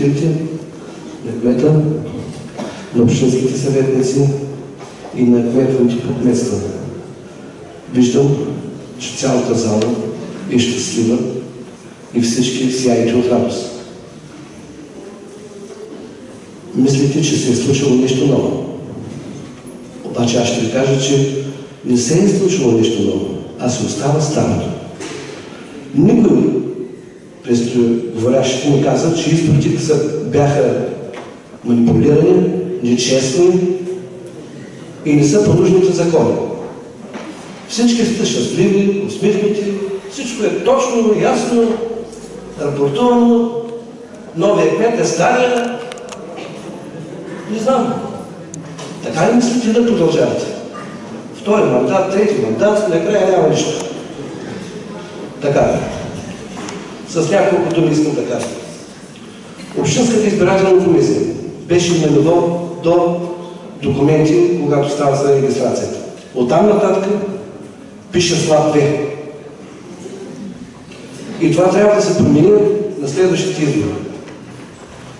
служителите, на кмета, на общинските съветници и на кметовите по кметства. Виждам, че цялата зала е щастлива и всички сияете от радост. Мислите, че се е случило нещо ново. Обаче аз ще ви кажа, че не се е случило нещо ново, а се остава старото. Никой през говорящите ми каза, че изборите бяха манипулирани, нечестни и не са по нужните закони. Всички сте щастливи, усмихнати, всичко е точно, ясно, рапортувано, новия кмет е стария. Не знам. Така ли мислите да продължавате? Втори мандат, трети мандат, накрая няма нищо. Така. С няколко думи искам да кажа. Общинската избирателна комисия беше именувана до документи, когато става за регистрацията. Оттам нататък пише слаб 2. И това трябва да се промени на следващите избори.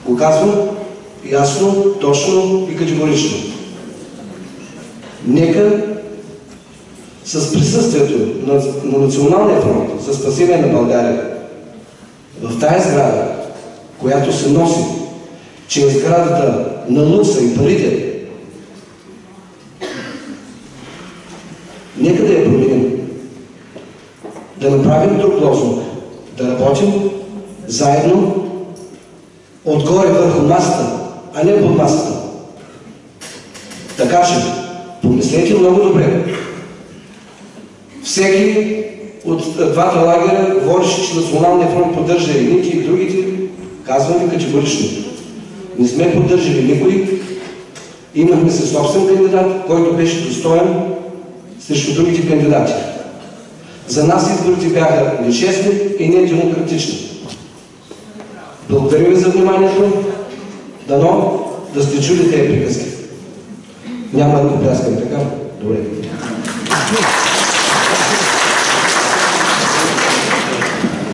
Го казвам ясно, точно и категорично. Нека с присъствието на Националния фронт за спасение на България в тая сграда, която се носи, че е сградата на лукса и парите, нека да я променим. Да направим друг лозунг. Да работим заедно отгоре върху масата, а не под масата. Така че, помислете много добре. Всеки от двата лагера говореше, че Националният фронт поддържа едните и другите. Казвам ви категорично. Не сме поддържали никой. Имахме се собствен кандидат, който беше достоен срещу другите кандидати. За нас изборите бяха нечестни и недемократични. Благодаря ви за вниманието. Дано да сте чули тези приказки. Няма да го пляскам, така? Добре.